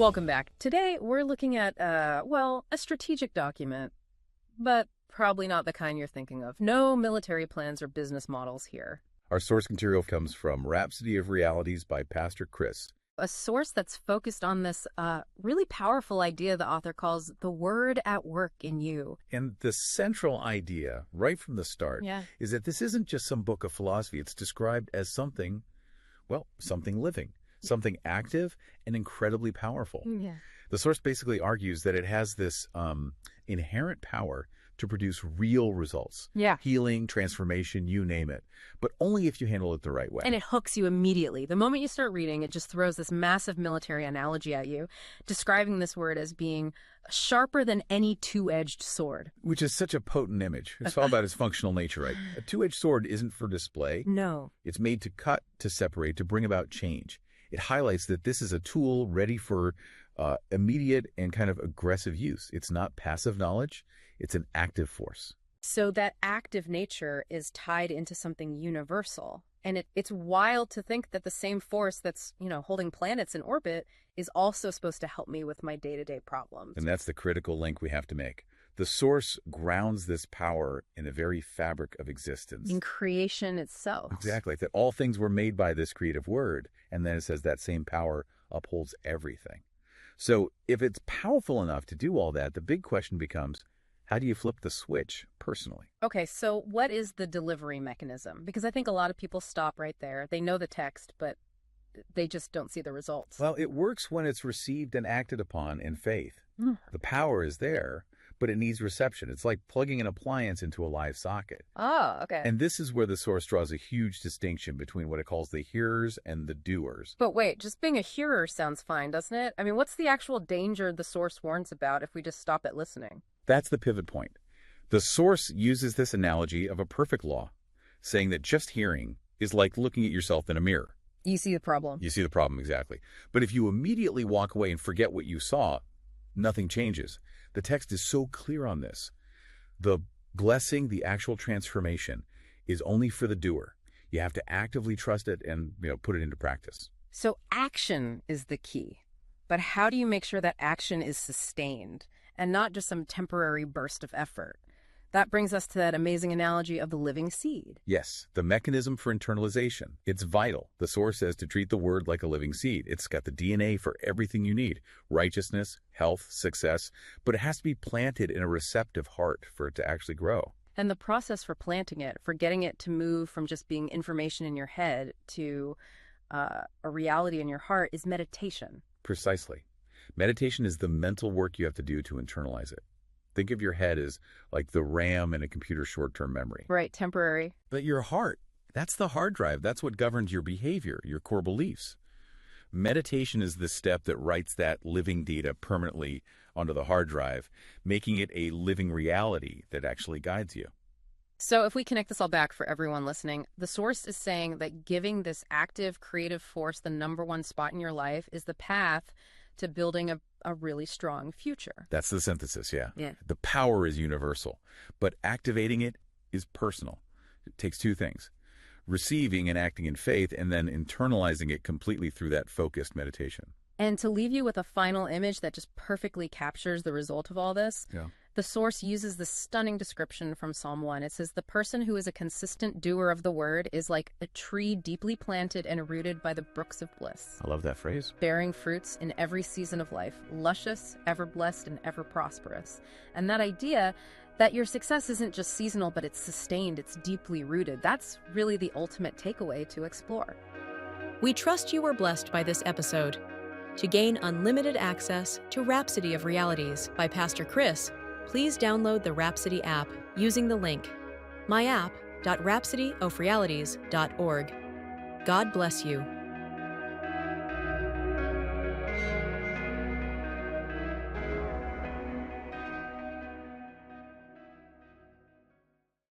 Welcome back. Today, we're looking at, well, a strategic document, but probably not the kind you're thinking of. No military plans or business models here. Our source material comes from Rhapsody of Realities by Pastor Chris. A source that's focused on this really powerful idea the author calls the word at work in you. And the central idea, right from the start, is that this isn't just some book of philosophy. It's described as something, well, something living, something active and incredibly powerful. Yeah. The source basically argues that it has this inherent power to produce real results. Yeah. Healing, transformation, you name it. But only if you handle it the right way. And it hooks you immediately. The moment you start reading, it just throws this massive military analogy at you, describing this word as being sharper than any two-edged sword. Which is such a potent image. It's all about its functional nature, right? A two-edged sword isn't for display. No. It's made to cut, to separate, to bring about change. It highlights that this is a tool ready for immediate and kind of aggressive use. It's not passive knowledge. It's an active force. So that active nature is tied into something universal. And it's wild to think that the same force that's, holding planets in orbit is also supposed to help me with my day-to-day problems. And that's the critical link we have to make. The source grounds this power in the very fabric of existence. In creation itself. Exactly. That all things were made by this creative word. And then it says that same power upholds everything. So if it's powerful enough to do all that, the big question becomes, how do you flip the switch personally? Okay, so what is the delivery mechanism? Because I think a lot of people stop right there. They know the text, but they just don't see the results. Well, it works when it's received and acted upon in faith. The power is there, but it needs reception. It's like plugging an appliance into a live socket. Oh, okay. And this is where the source draws a huge distinction between what it calls the hearers and the doers. But wait, just being a hearer sounds fine, doesn't it? I mean, what's the actual danger the source warns about if we just stop at listening? That's the pivot point. The source uses this analogy of a perfect law, saying that just hearing is like looking at yourself in a mirror. You see the problem. You see the problem, exactly. But if you immediately walk away and forget what you saw, nothing changes. The text is so clear on this. The blessing, the actual transformation, is only for the doer. You have to actively trust it and put it into practice. So action is the key. But how do you make sure that action is sustained and not just some temporary burst of effort? That brings us to that amazing analogy of the living seed. Yes, the mechanism for internalization. It's vital. The source says to treat the word like a living seed. It's got the DNA for everything you need. Righteousness, health, success. But it has to be planted in a receptive heart for it to actually grow. And the process for planting it, for getting it to move from just being information in your head to a reality in your heart, is meditation. Precisely. Meditation is the mental work you have to do to internalize it. Think of your head as like the RAM in a computer's short-term memory. Right, temporary. But your heart, that's the hard drive. That's what governs your behavior, your core beliefs. Meditation is the step that writes that living data permanently onto the hard drive, making it a living reality that actually guides you. So if we connect this all back for everyone listening, the source is saying that giving this active, creative force the #1 spot in your life is the path to building a really strong future. That's the synthesis, yeah. The power is universal, but activating it is personal. It takes two things: receiving and acting in faith, and then internalizing it completely through that focused meditation. And to leave you with a final image that just perfectly captures the result of all this, the source uses this stunning description from Psalm 1. It says, the person who is a consistent doer of the word is like a tree deeply planted and rooted by the brooks of bliss. I love that phrase. Bearing fruits in every season of life, luscious, ever blessed, and ever prosperous. And that idea that your success isn't just seasonal, but it's sustained, it's deeply rooted. That's really the ultimate takeaway to explore. We trust you were blessed by this episode. To gain unlimited access to Rhapsody of Realities by Pastor Chris, please download the Rhapsody app using the link myapp.rhapsodyofrealities.org. God bless you.